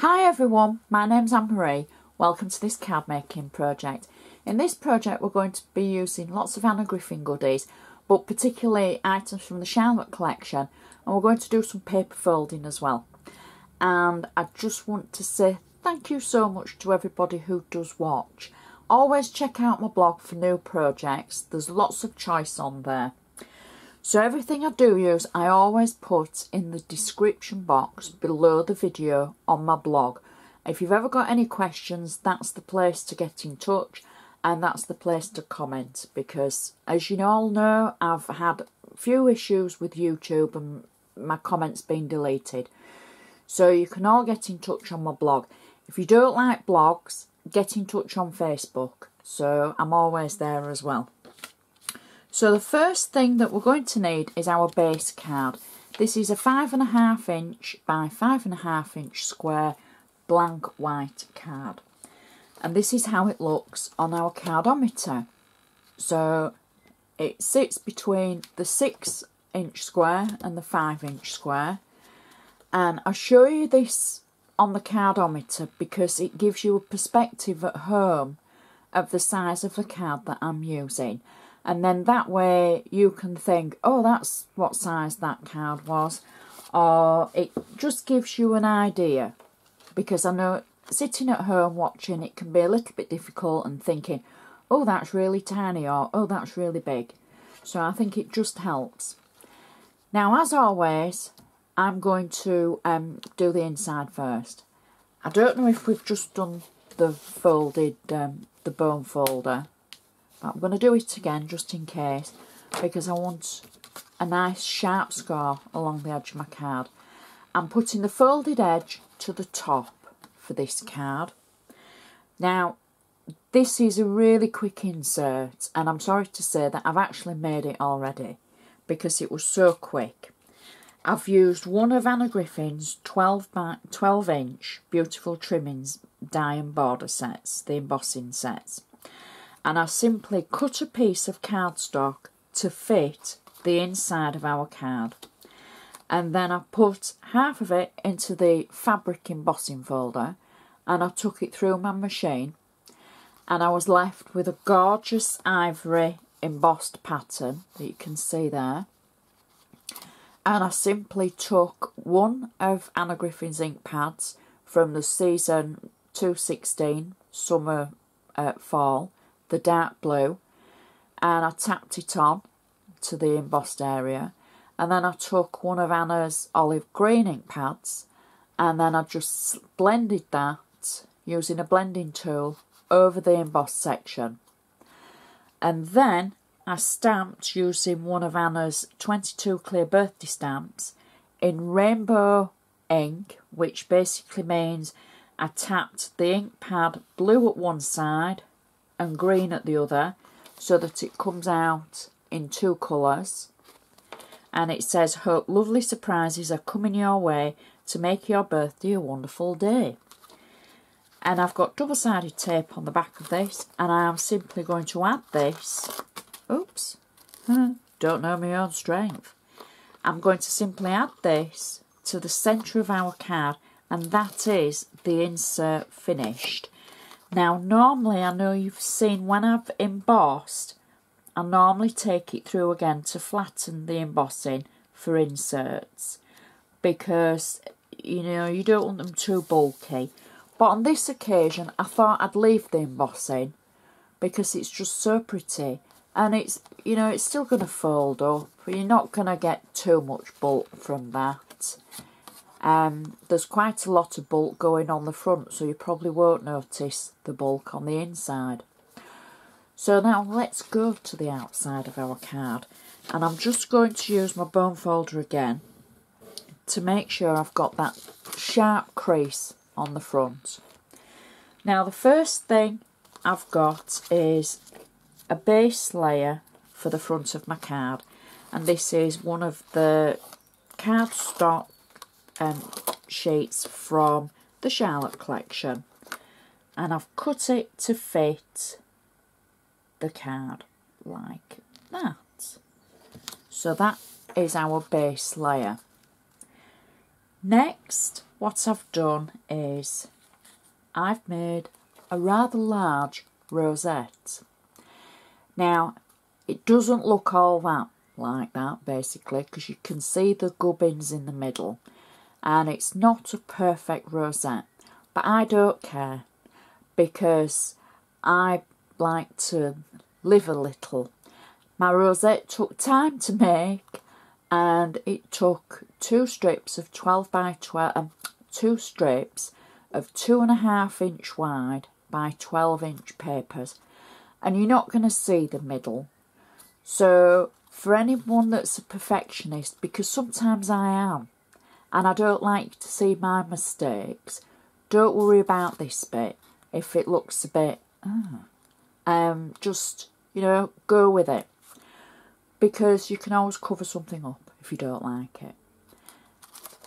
Hi everyone, my name's Anne-Marie. Welcome to this card making project. In this project we're going to be using lots of Anna Griffin goodies, but particularly items from the Charlotte collection, and we're going to do some paper folding as well. And I just want to say thank you so much to everybody who does watch. Always check out my blog for new projects, there's lots of choice on there. So everything I do use, I always put in the description box below the video on my blog. If you've ever got any questions, that's the place to get in touch and that's the place to comment, because as you all know, I've had a few issues with YouTube and my comments being deleted. So you can all get in touch on my blog. If you don't like blogs, get in touch on Facebook. So I'm always there as well. So the first thing that we're going to need is our base card. This is a 5.5 inch by 5.5 inch square blank white card. And this is how it looks on our cardometer. So it sits between the 6 inch square and the 5 inch square. And I show you this on the cardometer because it gives you a perspective at home of the size of the card that I'm using. And then that way you can think, oh, that's what size that card was. Or it just gives you an idea. Because I know sitting at home watching, it can be a little bit difficult and thinking, oh, that's really tiny, or oh, that's really big. So I think it just helps. Now, as always, I'm going to do the inside first. I don't know if we've just done the folded, the bone folder. I'm going to do it again just in case, because I want a nice sharp score along the edge of my card. I'm putting the folded edge to the top for this card. Now this is a really quick insert, and I'm sorry to say that I've actually made it already because it was so quick. I've used one of Anna Griffin's 12 inch beautiful trimmings die and border sets, the embossing sets. And I simply cut a piece of cardstock to fit the inside of our card. And then I put half of it into the fabric embossing folder and I took it through my machine, and I was left with a gorgeous ivory embossed pattern that you can see there. And I simply took one of Anna Griffin's ink pads from the season 2016 summer fall, the dark blue, and I tapped it on to the embossed area, and then I took one of Anna's olive green ink pads and then I just blended that using a blending tool over the embossed section, and then I stamped using one of Anna's 22 clear birthday stamps in rainbow ink, which basically means I tapped the ink pad blue at one side and green at the other, so that it comes out in two colours, and it says, hope lovely surprises are coming your way to make your birthday a wonderful day. And I've got double-sided tape on the back of this, and I am simply going to add this, oops, don't know my own strength. I'm going to simply add this to the centre of our card, and that is the insert finished. Now, normally, I know you've seen when I've embossed, I normally take it through again to flatten the embossing for inserts, because, you know, you don't want them too bulky. But on this occasion, I thought I'd leave the embossing because it's just so pretty, and it's, you know, it's still going to fold up. You're not going to get too much bulk from that. There's quite a lot of bulk going on the front, so you probably won't notice the bulk on the inside. So now let's go to the outside of our card, and I'm just going to use my bone folder again to make sure I've got that sharp crease on the front. Now the first thing I've got is a base layer for the front of my card, and this is one of the cardstock sheets from the Charlotte collection, and I've cut it to fit the card like that. So that is our base layer. Next, what I've done is I've made a rather large rosette. Now, it doesn't look all that like that, basically, because you can see the gubbins in the middle, and it's not a perfect rosette, but I don't care, because I like to live a little. My rosette took time to make, and it took two strips of 12 by 12, two strips of 2.5 inch wide by 12 inch papers, and you're not going to see the middle. So for anyone that's a perfectionist, because sometimes I am, and I don't like to see my mistakes, don't worry about this bit. If it looks a bit, just, you know, go with it, because you can always cover something up if you don't like it.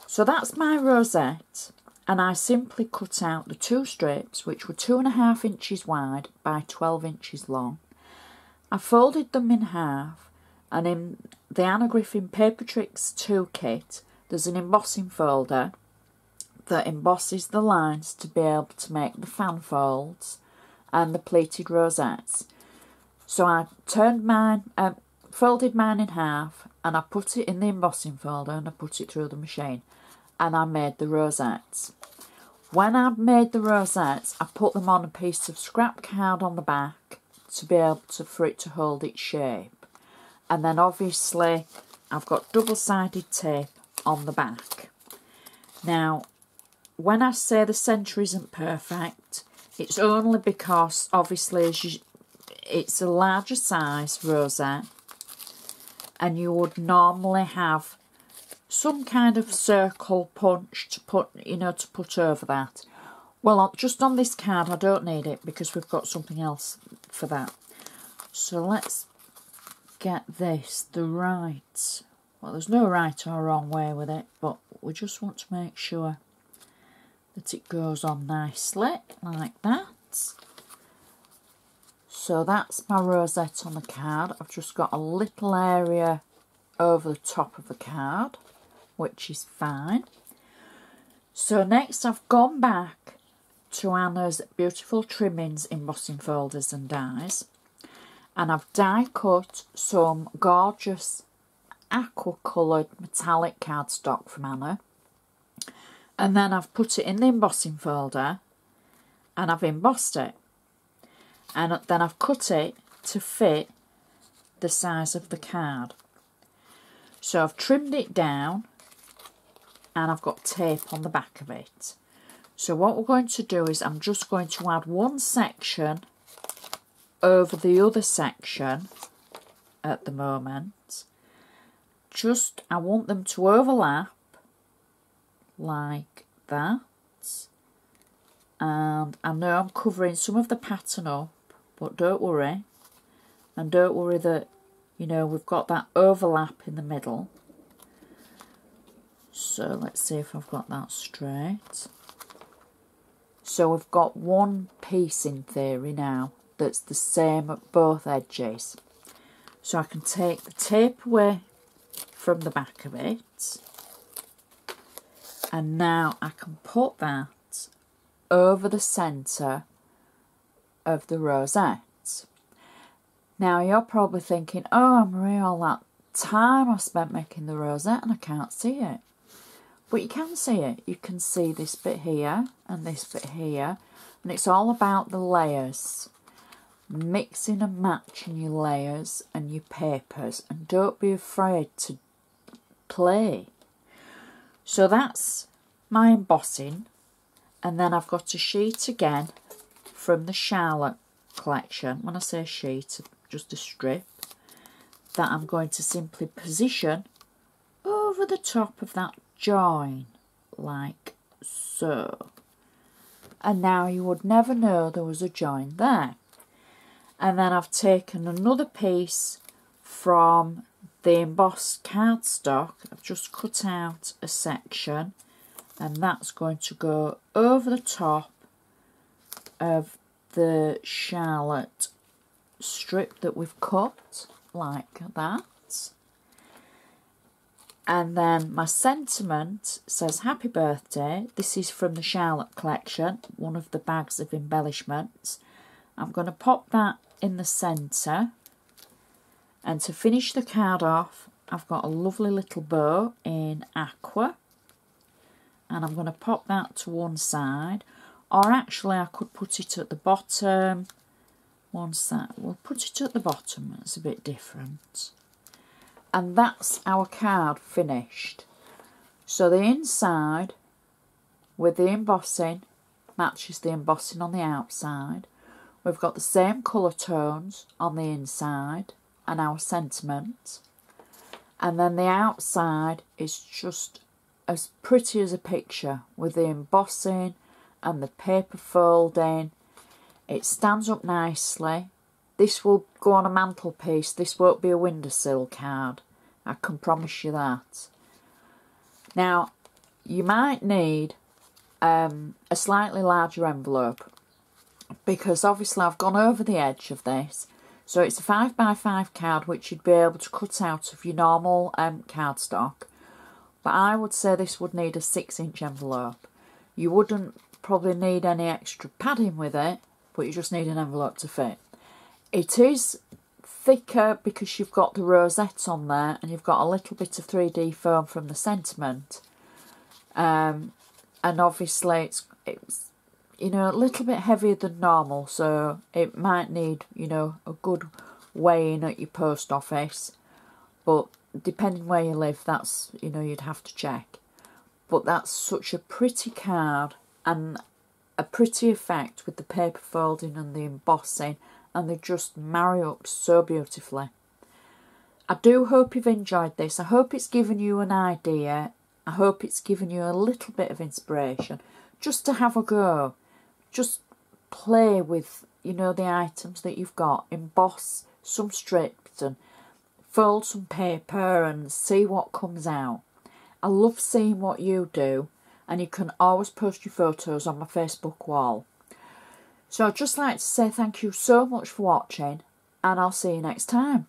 So that's my rosette, and I simply cut out the two strips, which were 2.5 inches wide by 12 inches long. I folded them in half, and in the Anna Griffin Paper Tricks 2 kit, there's an embossing folder that embosses the lines to be able to make the fan folds and the pleated rosettes. So I turned mine, folded mine in half, and I put it in the embossing folder, and I put it through the machine, and I made the rosettes. When I've made the rosettes, I put them on a piece of scrap card on the back to be able to, for it to hold its shape. And then obviously I've got double-sided tape on the back. Now, when I say the centre isn't perfect, it's only because obviously it's a larger size rosette, and you would normally have some kind of circle punch to put, you know, to put over that. Well, just on this card I don't need it, because we've got something else for that. So let's get this the right, well, there's no right or wrong way with it, but we just want to make sure that it goes on nicely like that. So that's my rosette on the card. I've just got a little area over the top of the card, which is fine. So next I've gone back to Anna's Beautiful Trimmings embossing folders and dies, and I've die cut some gorgeous aqua coloured metallic cardstock from Anna, and then I've put it in the embossing folder and I've embossed it, and then I've cut it to fit the size of the card. So I've trimmed it down, and I've got tape on the back of it. So what we're going to do is I'm just going to add one section over the other section at the moment. Just, I want them to overlap like that. And I know I'm covering some of the pattern up, but don't worry. And don't worry that, you know, we've got that overlap in the middle. So let's see if I've got that straight. So we've got one piece in theory now that's the same at both edges. So I can take the tape away from the back of it, and now I can put that over the centre of the rosette. Now you're probably thinking, oh Marie, all that time I spent making the rosette and I can't see it. But you can see it. You can see this bit here and this bit here, and it's all about the layers. Mixing and matching your layers and your papers, and don't be afraid to play. So that's my embossing, and then I've got a sheet again from the Charlotte collection. When I say sheet, just a strip that I'm going to simply position over the top of that join like so, and now you would never know there was a join there. And then I've taken another piece from the embossed cardstock. I've just cut out a section, and that's going to go over the top of the Charlotte strip that we've cut like that. And then my sentiment says happy birthday. This is from the Charlotte collection, one of the bags of embellishments. I'm going to pop that in the centre. And to finish the card off, I've got a lovely little bow in aqua. And I'm going to pop that to one side. Or actually I could put it at the bottom. One side. We'll put it at the bottom. It's a bit different. And that's our card finished. So the inside with the embossing matches the embossing on the outside. We've got the same colour tones on the inside and our sentiment. And then the outside is just as pretty as a picture with the embossing and the paper folding. It stands up nicely. This will go on a mantelpiece. This won't be a windowsill card. I can promise you that. Now, you might need a slightly larger envelope because obviously I've gone over the edge of this. So it's a 5x5 card which you'd be able to cut out of your normal cardstock. But I would say this would need a 6-inch envelope. You wouldn't probably need any extra padding with it, but you just need an envelope to fit. It is thicker because you've got the rosette on there and you've got a little bit of 3D foam from the sentiment. And obviously it's you know, a little bit heavier than normal, so it might need, you know, a good weighing at your post office. But depending where you live, that's, you know, you'd have to check. But that's such a pretty card and a pretty effect with the paper folding and the embossing, and they just marry up so beautifully. I do hope you've enjoyed this. I hope it's given you an idea. I hope it's given you a little bit of inspiration just to have a go. Just play with, you know, the items that you've got. Emboss some strips and fold some paper and see what comes out. I love seeing what you do, and you can always post your photos on my Facebook wall. So I'd just like to say thank you so much for watching, and I'll see you next time.